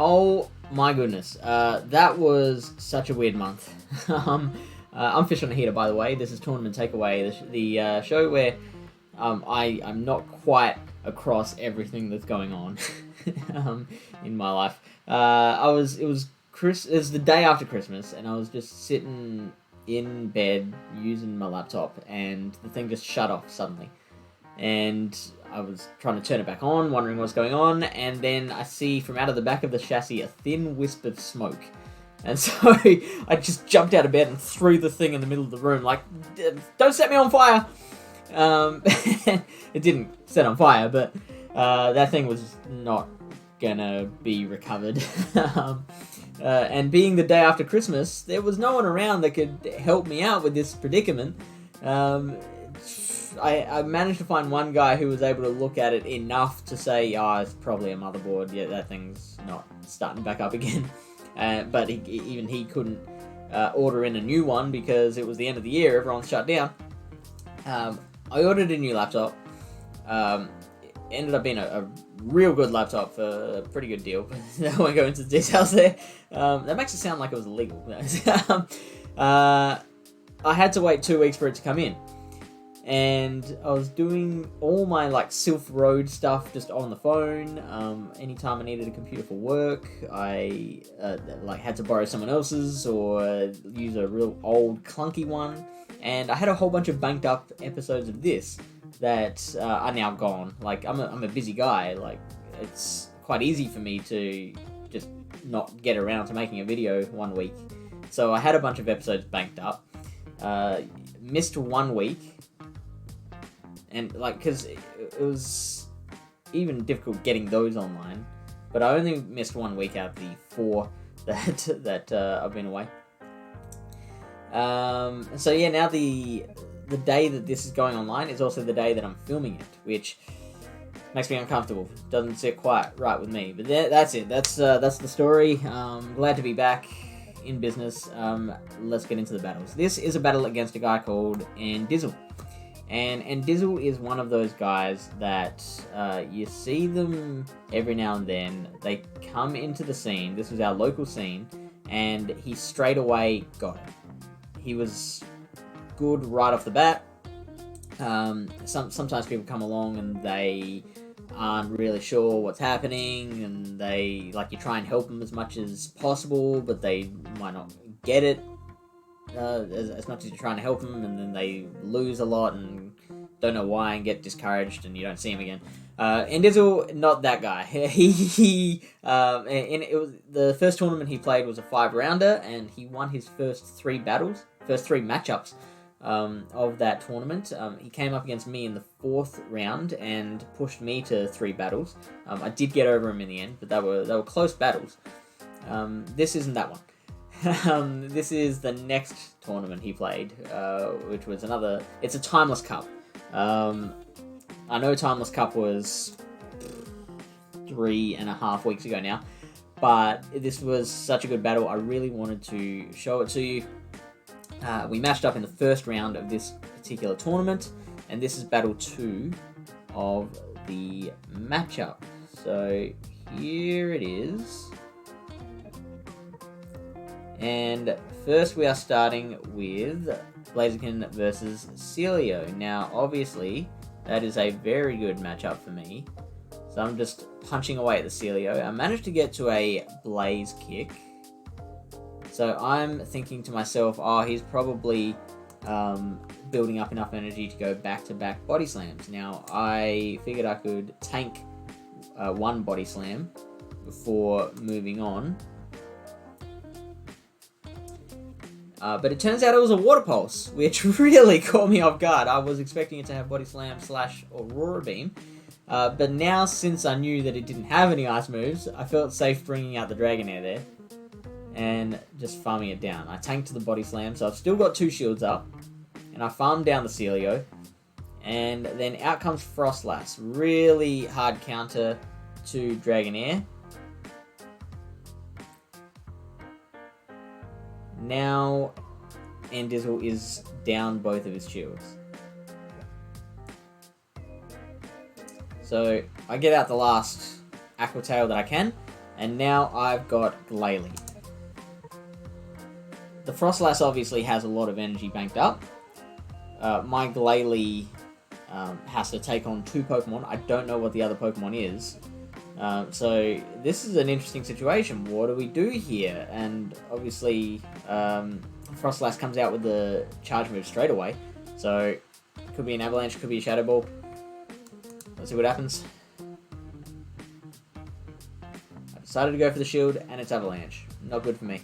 Oh my goodness, that was such a weird month. I'm Fish on a Heater, by the way. This is Tournament Takeaway, the show where I'm not quite across everything that's going on in my life. It was the day after Christmas, and I was just sitting in bed using my laptop, and the thing just shut off suddenly. And I was trying to turn it back on, wondering what's going on, and then I see from out of the back of the chassis a thin wisp of smoke. And so I just jumped out of bed and threw the thing in the middle of the room, like, don't set me on fire! It didn't set on fire, but that thing was not gonna be recovered. And being the day after Christmas, there was no one around that could help me out with this predicament. I managed to find one guy who was able to look at it enough to say, it's probably a motherboard. Yeah, that thing's not starting back up again. But even he couldn't order in a new one because it was the end of the year. Everyone's shut down. I ordered a new laptop. It ended up being a real good laptop for a pretty good deal. But I won't go into the details there. That makes it sound like it was illegal. I had to wait 2 weeks for it to come in. And I was doing all my Sylph Road stuff just on the phone. Anytime I needed a computer for work, I had to borrow someone else's or use a real old clunky one. And I had a whole bunch of banked up episodes of this that are now gone. I'm a busy guy. It's quite easy for me to just not get around to making a video 1 week. So I had a bunch of episodes banked up. Missed 1 week. And because it was even difficult getting those online, but I only missed 1 week out of the 4 that I've been away. So yeah, now the day that this is going online is also the day that I'm filming it, which makes me uncomfortable. Doesn't sit quite right with me. But that's it. That's the story. Glad to be back in business. Let's get into the battles. This is a battle against a guy called Dizzle. And Dizzle is one of those guys that you see them every now and then. They come into the scene. This was our local scene, and he straight away got it. He was good right off the bat. Sometimes people come along and they aren't really sure what's happening, and you try and help them as much as possible, but they might not get it. As much as you're trying to help them, and then they lose a lot and don't know why and get discouraged, and you don't see him again. And Dizzle, not that guy. It was the first tournament he played was a 5-rounder, and he won his first 3 matchups of that tournament. He came up against me in the 4th round and pushed me to 3 battles. I did get over him in the end, but they were close battles. This isn't that one. This is the next tournament he played, which was it's a Timeless Cup. I know Timeless Cup was 3.5 weeks ago now, but this was such a good battle. I really wanted to show it to you. We matched up in the first round of this particular tournament, and this is battle 2 of the matchup. So here it is. And first we are starting with Blaziken versus Celio. Now, obviously, that is a very good matchup for me. So I'm just punching away at the Celio. I managed to get to a Blaze kick. So I'm thinking to myself, he's probably building up enough energy to go back-to-back body slams. Now, I figured I could tank 1 body slam before moving on. But it turns out it was a Water Pulse, which really caught me off guard. I was expecting it to have Body Slam / Aurora Beam. But now, since I knew that it didn't have any ice moves, I felt safe bringing out the Dragonair there and just farming it down. I tanked the Body Slam, so I've still got 2 shields up. And I farmed down the Celio. And then out comes Frostlass. Really hard counter to Dragonair. Now, Dizzle is down both of his shields. So, I get out the last Aqua Tail that I can, And now I've got Glalie. The Frostlass obviously has a lot of energy banked up. My Glalie has to take on 2 Pokemon. I don't know what the other Pokemon is. So this is an interesting situation. What do we do here? And obviously, Frostlass comes out with the charge move straight away. So could be an Avalanche, could be a Shadow Ball. Let's see what happens. I decided to go for the shield, and it's Avalanche. Not good for me.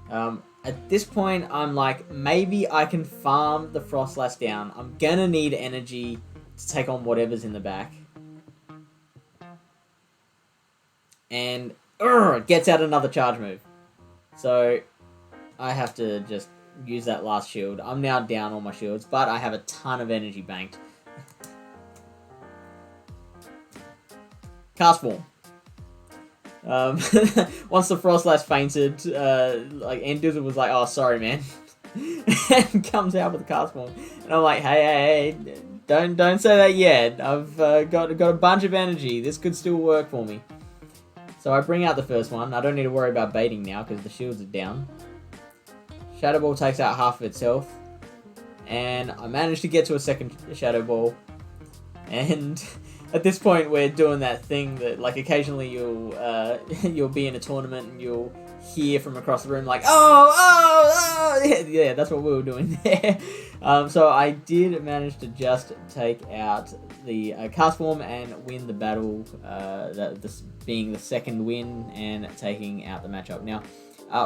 At this point, I'm like, maybe I can farm the Frostlass down. I'm gonna need energy to take on whatever's in the back. And it gets out another charge move. So I have to just use that last shield. I'm now down all my shields, but I have a ton of energy banked. Cast Form. Once the Frostlass fainted, like Endizzle was like, "Oh, sorry, man," and comes out with the Cast Form, and I'm like, "Hey, don't say that yet. I've got a bunch of energy. This could still work for me." So I bring out the first one. I don't need to worry about baiting now because the shields are down. Shadow Ball takes out half of its health, and I managed to get to a second Shadow Ball, and at this point, we're doing that thing that, like, occasionally you'll be in a tournament and you'll hear from across the room, like, oh, yeah, that's what we were doing there. So I did manage to just take out the Cast Form and win the battle, this being the second win and taking out the matchup. Now,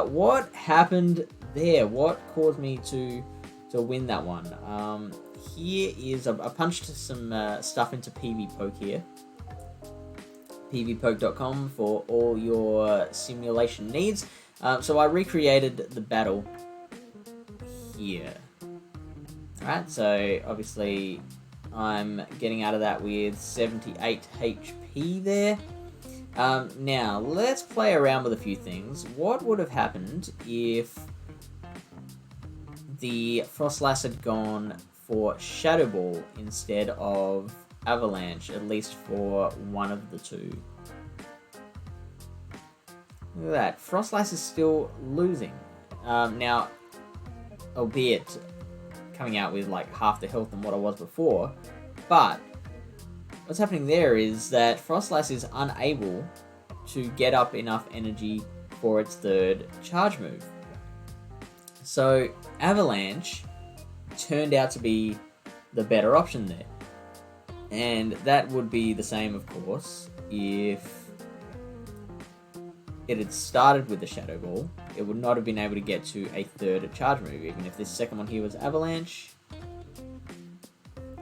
what happened there? What caused me to win that one? Here is, I punched some stuff into PvPoke here. PvPoke.com for all your simulation needs. So I recreated the battle here. Alright, so obviously I'm getting out of that with 78 HP there. Now, let's play around with a few things. What would have happened if the Frostlass had gone for Shadow Ball instead of Avalanche, at least for one of the two? Look at that. Frostlass is still losing. Now, albeit coming out with like half the health than what I was before, but what's happening there is that Frostlass is unable to get up enough energy for its third charge move. So Avalanche turned out to be the better option there. And that would be the same, of course, if it had started with the Shadow Ball. It would not have been able to get to a third charge move, even if this second one here was Avalanche.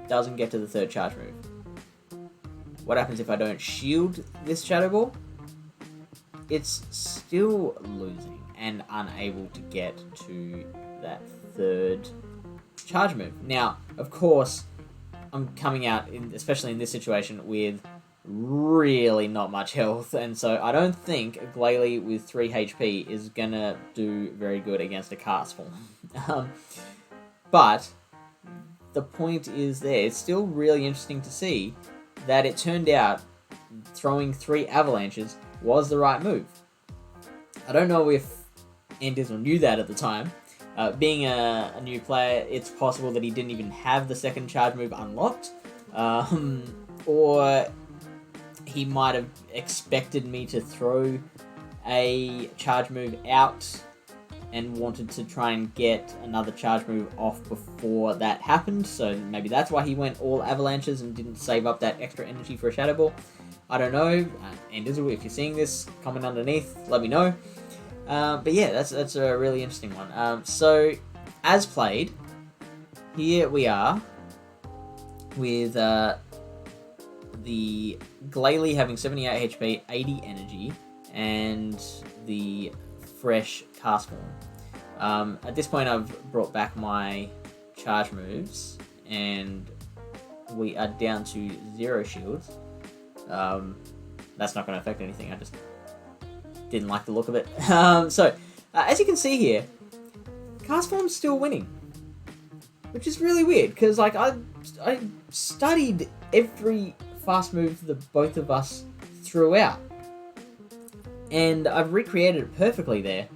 Doesn't get to the third charge move. What happens if I don't shield this Shadow Ball? It's still losing and unable to get to that third charge move. Now, of course, I'm coming out, especially in this situation, with really not much health, and so I don't think a Glalie with 3 HP is gonna do very good against a Cast Form. But the point is there. It's still really interesting to see that it turned out throwing 3 Avalanches was the right move. I don't know if Endizzle knew that at the time. Being a new player, it's possible that he didn't even have the second charge move unlocked, or he might have expected me to throw a charge move out and wanted to try and get another charge move off before that happened, so maybe that's why he went all Avalanches and didn't save up that extra energy for a Shadow Ball. I don't know. Endizzle, if you're seeing this, comment underneath, let me know. But yeah, that's a really interesting one. So, as played, here we are with the Glalie having 78 HP, 80 energy, and the fresh Cast Form. At this point, I've brought back my charge moves, and we are down to 0 shields. That's not going to affect anything. I just didn't like the look of it. So, as you can see here, Cast Form's still winning, which is really weird, because like I studied every fast move that both of us threw out. And I've recreated it perfectly there.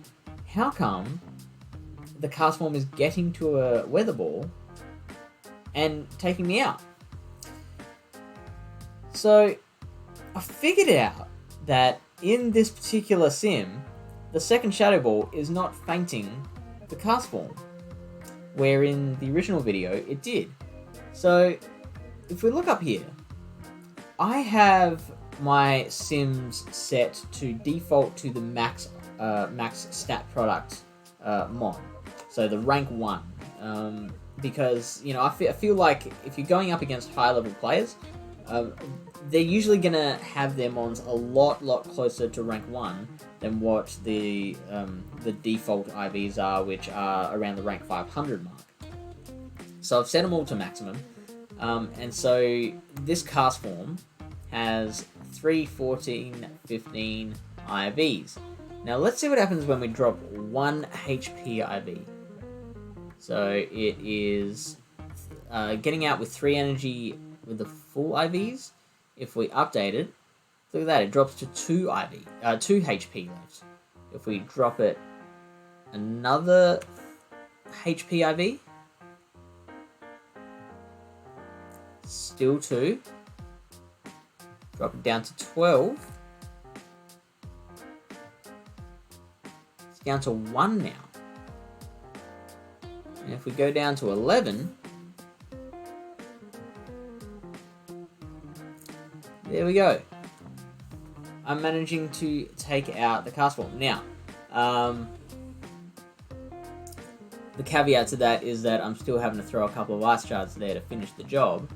How come the cast form is getting to a weather ball and taking me out? So I figured out that in this particular sim, the second shadow ball is not fainting the cast form, where in the original video it did. So if we look up here, I have my sims set to default to the max stat product mod, so the rank 1, because I feel like if you're going up against high level players, they're usually gonna have their mons a lot closer to rank 1 than what the default IVs are, which are around the rank 500 mark. So I've set them all to maximum, and so this cast form has 3, 14, 15 IVs. Now let's see what happens when we drop 1 HP IV. So it is getting out with 3 energy with the full IVs. If we update it, look at that, it drops to 2 HP left. If we drop it another HP IV, still 2. Drop it down to 12. It's down to 1 now. And if we go down to 11, there we go. I'm managing to take out the cast form. Now, the caveat to that is that I'm still having to throw a couple of ice shards there to finish the job,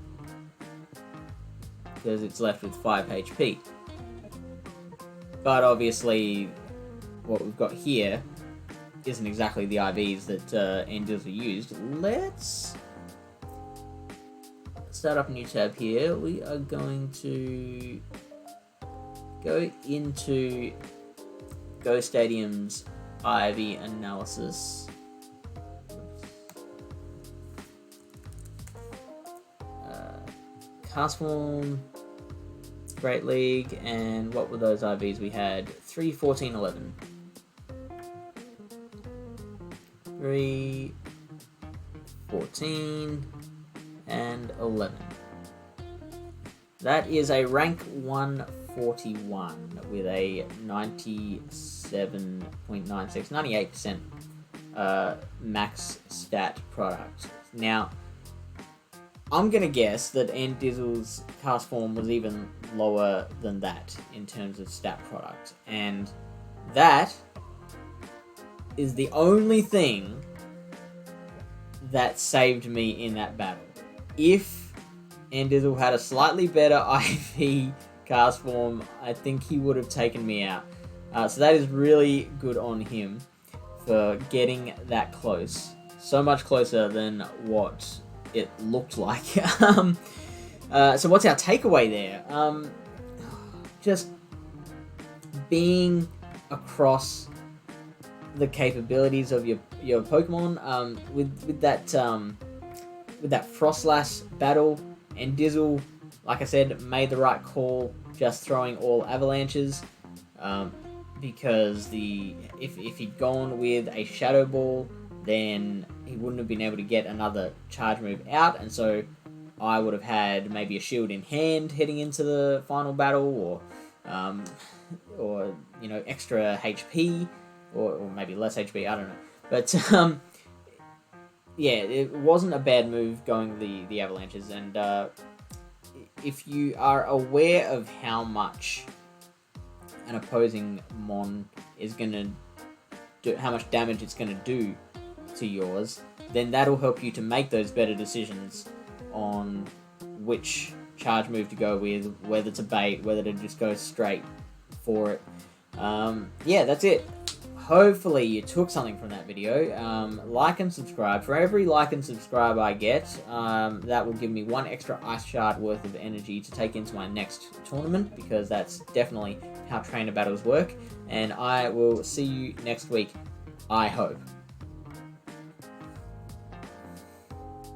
because it's left with 5 HP. But obviously, what we've got here isn't exactly the IVs that Enders are used. Let's start up a new tab here. We are going to go into Go Stadium's IV analysis. Cast form, Great League, and what were those IVs we had? 3, 14, 11. 3, 14, and 11. That is a rank 141 with a 97.96, 98% max stat product. Now, I'm going to guess that Dizzle's cast form was even lower than that in terms of stat product. And that is the only thing that saved me in that battle. If Dizzle had a slightly better IV cast form, I think he would have taken me out. So that is really good on him for getting that close. So much closer than what it looked like. So what's our takeaway there? Just being across the capabilities of your Pokemon, with that Frostlass battle, and Dizzle, like I said, made the right call just throwing all avalanches, because if he'd gone with a Shadow Ball, then he wouldn't have been able to get another charge move out, and so I would have had maybe a shield in hand heading into the final battle, or extra HP, or maybe less HP, I don't know. But yeah, it wasn't a bad move going the avalanches, and if you are aware of how much an opposing mon is gonna do, how much damage it's gonna do to yours, then that'll help you to make those better decisions on which charge move to go with, whether to bait, whether to just go straight for it. Yeah, that's it. Hopefully you took something from that video. Like and subscribe. For every like and subscribe I get, that will give me 1 extra ice shard worth of energy to take into my next tournament, because that's definitely how trainer battles work. And I will see you next week, I hope.